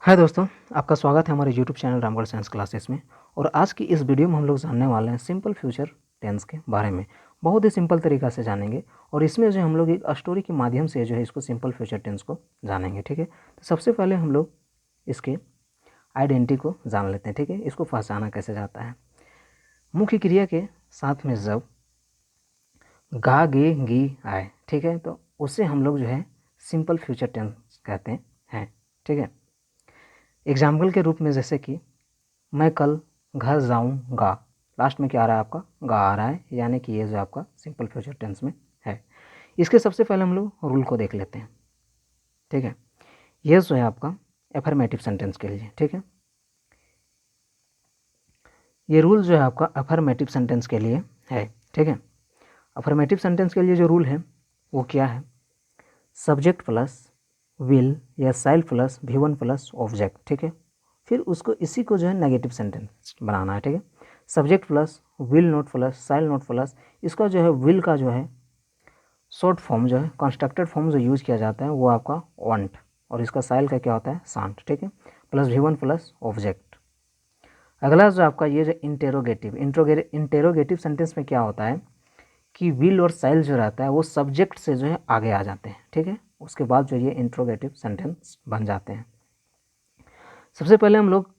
हाय दोस्तों, आपका स्वागत है हमारे YouTube channel Ramgarh science classes में। और आज की इस वीडियो में हम लोग जानने वाले हैं सिंपल फ्यूचर टेंस के बारे में। बहुत ही सिंपल तरीका से जानेंगे और इसमें जो हम लोग एक स्टोरी के माध्यम से जो है इसको सिंपल फ्यूचर टेंस को जानेंगे। ठीक है, तो सबसे पहले हम लोग इसके आइडेंटिटी को जान लेते हैं। ठीक है, इसको पहचाना कैसे जाता है। मुख्य क्रिया के साथ में जब गा गे गी आए, ठीक है, तो उससे हम लोग जो है सिंपल फ्यूचर टेंस कहते हैं। ठीक है, एग्जाम्पल के रूप में जैसे कि मैं कल घर जाऊंगा, लास्ट में क्या आ रहा है आपका, गा आ रहा है, यानी कि ये जो आपका सिंपल फ्यूचर टेंस में है। इसके सबसे पहले हम लोग रूल को देख लेते हैं। ठीक है, ये जो है आपका एफर्मेटिव सेंटेंस के लिए। ठीक है, ये रूल जो है आपका अफर्मेटिव सेंटेंस के लिए है। ठीक है, अफर्मेटिव सेंटेंस के लिए जो रूल है वो क्या है, सब्जेक्ट प्लस विल या साइल प्लस V1 प्लस ऑब्जेक्ट। ठीक है, फिर उसको इसी को जो है नेगेटिव सेंटेंस बनाना है। ठीक है, subject plus will not plus shall not plus, इसका जो है विल का जो है शॉर्ट फॉर्म जो है कंस्ट्रक्टेड फॉर्म जो यूज किया जाता है वो आपका वांट, और इसका साइल का क्या होता है, सांट। ठीक है, प्लस V1 प्लस ऑब्जेक्ट। अगला जो आपका ये जो इंटेरोगेटिव सेंटेंस में क्या होता है कि विल और साइल जो रहता है वो सब्जेक्ट से जो है आगे आ जाते हैं। ठीक है, उसके बाद जो ये इंट्रोगेटिव सेंटेंस बन जाते हैं। सबसे पहले हम लोग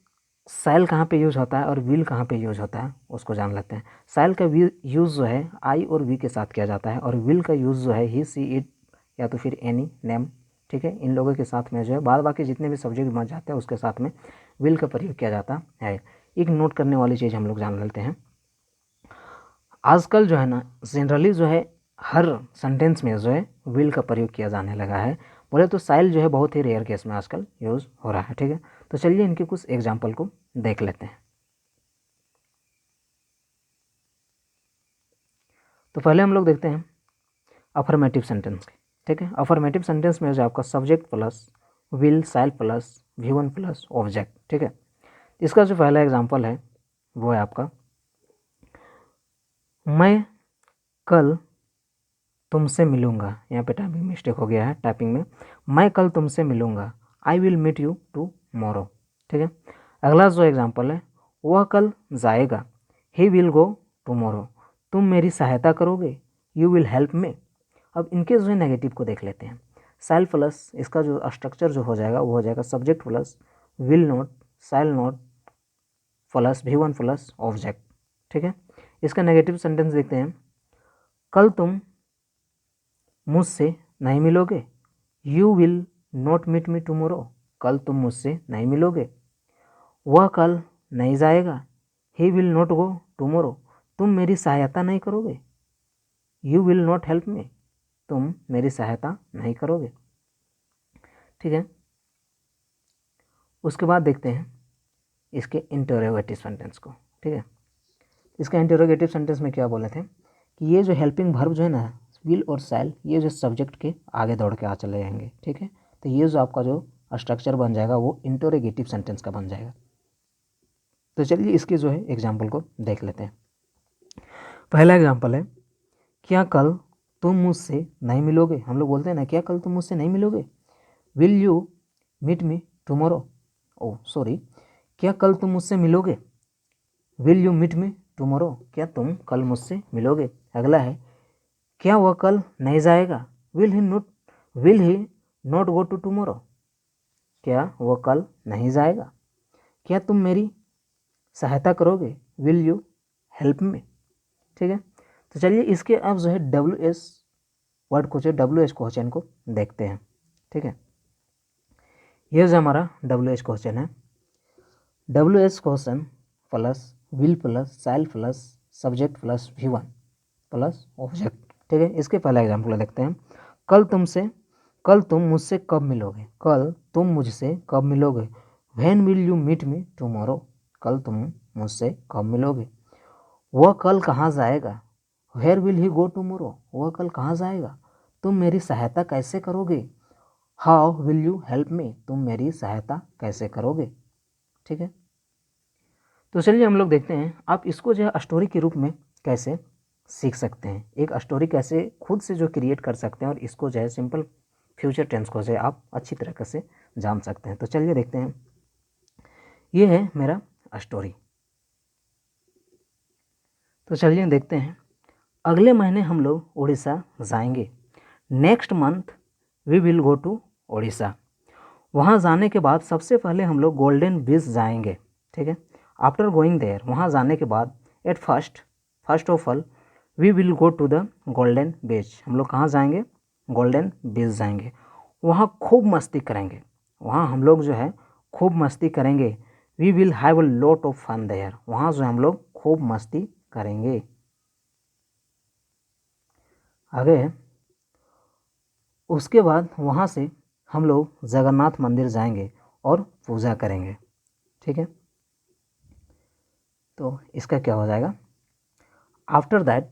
साइल कहाँ पे यूज होता है और विल कहाँ पे यूज होता है उसको जान लेते हैं। साइल का यूज जो है आई और वी के साथ किया जाता है, और विल का यूज जो है ही सी इट या तो फिर एनी नेम। ठीक है, इन लोगों के साथ में जो है बाद बाकी जितने भी सब्जेक्ट बन जाते हैं उसके साथ में विल का प्रयोग किया जाता है। एक नोट करने वाली चीज़ हम लोग जान लेते हैं, आजकल जो है ना जनरली जो है हर सेंटेंस में जो है विल का प्रयोग किया जाने लगा है। बोले तो साइल जो है बहुत ही रेयर केस में आजकल यूज़ हो रहा है। ठीक है, तो चलिए इनके कुछ एग्जाम्पल को देख लेते हैं। तो पहले हम लोग देखते हैं अफर्मेटिव सेंटेंस के। ठीक है, अफर्मेटिव सेंटेंस में जो आपका subject plus will shall plus V1 plus object. ठीक है, इसका जो पहला एग्जाम्पल है वो है आपका, मैं कल तुमसे मिलूंगा। यहाँ पे टाइपिंग मिस्टेक हो गया है टाइपिंग में, मैं कल तुमसे मिलूंगा, I will meet you tomorrow. ठीक है, अगला जो एग्जाम्पल है, वह कल जाएगा, ही विल गो टुमारो, तुम मेरी सहायता करोगे, यू विल हेल्प मी। अब इनके जो है नेगेटिव को देख लेते हैं। साइल प्लस इसका जो स्ट्रक्चर जो हो जाएगा वो हो जाएगा subject plus will not shall not plus V1 plus object. ठीक है, इसका नेगेटिव सेंटेंस देखते हैं, कल तुम मुझसे नहीं मिलोगे, you will not meet me tomorrow, कल तुम मुझसे नहीं मिलोगे। वह कल नहीं जाएगा, he will not go tomorrow, तुम मेरी सहायता नहीं करोगे, you will not help me, तुम मेरी सहायता नहीं करोगे। ठीक है, उसके बाद देखते हैं इसके इंटरोगेटिव सेंटेंस को। ठीक है, इसका इंटरोगेटिव सेंटेंस में क्या बोले थे कि ये जो हेल्पिंग वर्ब जो है ना विल और साइल, ये जो सब्जेक्ट के आगे दौड़ के आ चले जाएंगे। ठीक है, तो ये जो आपका जो स्ट्रक्चर बन जाएगा वो इंटरोगेटिव सेंटेंस का बन जाएगा। तो चलिए इसके जो है एग्जाम्पल को देख लेते हैं। पहला एग्जाम्पल है, क्या कल तुम मुझसे नहीं मिलोगे। हम लोग बोलते हैं ना, क्या कल तुम मुझसे नहीं मिलोगे, will you meet me tomorrow. Oh sorry, क्या कल तुम मुझसे मिलोगे, will you meet me tomorrow, क्या तुम कल मुझसे मिलोगे। अगला है, क्या वह कल नहीं जाएगा, will he not go to tomorrow, क्या वह कल नहीं जाएगा। क्या तुम मेरी सहायता करोगे, विल यू हेल्प मी। ठीक है, तो चलिए इसके अब जो है WH word question WH question को देखते हैं। ठीक है, यह जो हमारा WH क्वेश्चन है, WH question plus will plus shall plus subject plus V1 plus object. ठीक है, इसके पहला एग्जाम्पल देखते हैं, कल तुम मुझसे कब मिलोगे, कल तुम मुझसे कब मिलोगे, when will you meet me tomorrow, कल तुम मुझसे कब मिलोगे। वह कल कहाँ जाएगा, where will he go tomorrow, वह कल कहाँ जाएगा, तुम मेरी सहायता कैसे करोगे, how will you help me, तुम मेरी सहायता कैसे करोगे। ठीक है, तो चलिए हम लोग देखते हैं आप इसको जो है स्टोरी के रूप में कैसे सीख सकते हैं, एक स्टोरी कैसे खुद से जो क्रिएट कर सकते हैं और इसको जो है सिंपल फ्यूचर टेंस को जो है आप अच्छी तरीके से जान सकते हैं। तो चलिए देखते हैं ये है मेरा स्टोरी। तो चलिए देखते हैं। अगले महीने हम लोग उड़ीसा जाएंगे। Next month we will go to Orissa. वहाँ जाने के बाद सबसे पहले हम लोग गोल्डन बीच जाएंगे, ठीक है। आफ्टर गोइंग देयर, वहाँ जाने के बाद at first of all we will go to the golden beach. हम लोग कहाँ जाएंगे? गोल्डन बीच जाएंगे। वहाँ खूब मस्ती करेंगे। वहाँ हम लोग जो है खूब मस्ती करेंगे। We will have a lot of fun there. वहाँ जो हम लोग खूब मस्ती करेंगे। आगे उसके बाद वहाँ से हम लोग जगन्नाथ मंदिर जाएंगे और पूजा करेंगे, ठीक है। तो इसका क्या हो जाएगा? आफ्टर दैट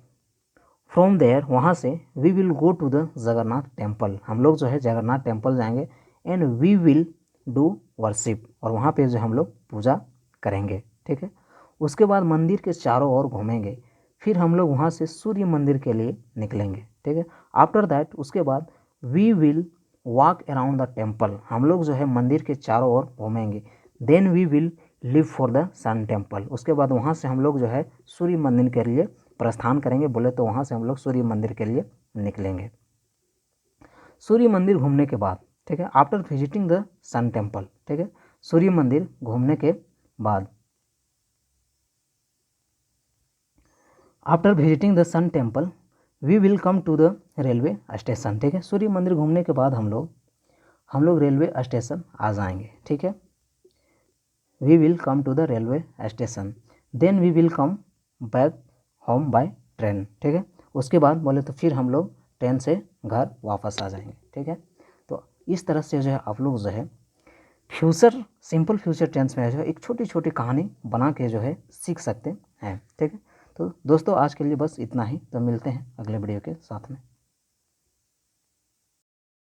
फ्रॉम देयर, वहाँ से we will go to the Jagannath temple. हम लोग जो है जगन्नाथ टेम्पल जाएंगे and we will do worship, और वहाँ पे जो हम लोग पूजा करेंगे, ठीक है। उसके बाद मंदिर के चारों ओर घूमेंगे। फिर हम लोग वहाँ से सूर्य मंदिर के लिए निकलेंगे, ठीक है। आफ्टर दैट उसके बाद we will walk around the temple. हम लोग जो है मंदिर के चारों ओर घूमेंगे। Then we will live for the sun temple. उसके बाद वहाँ से हम लोग जो है सूर्य मंदिर के लिए प्रस्थान करेंगे, बोले तो वहाँ से हम लोग सूर्य मंदिर के लिए निकलेंगे। सूर्य मंदिर घूमने के बाद, ठीक है, after visiting the sun temple, ठीक है, सूर्य मंदिर घूमने के बाद, after visiting the sun temple we will come to the railway station, ठीक है। सूर्य मंदिर घूमने के बाद हम लोग रेलवे स्टेशन आ जाएंगे, ठीक है। We will come to the railway station, then we will come back home by train, ठीक है। उसके बाद बोले तो फिर हम लोग ट्रेन से घर वापस आ जाएंगे, ठीक है। तो इस तरह से जो है आप लोग जो है फ्यूचर, सिंपल फ्यूचर टेंस में जो है एक छोटी छोटी कहानी बना के जो है सीख सकते हैं, ठीक है। तो दोस्तों आज के लिए बस इतना ही। तो मिलते हैं अगले वीडियो के साथ में।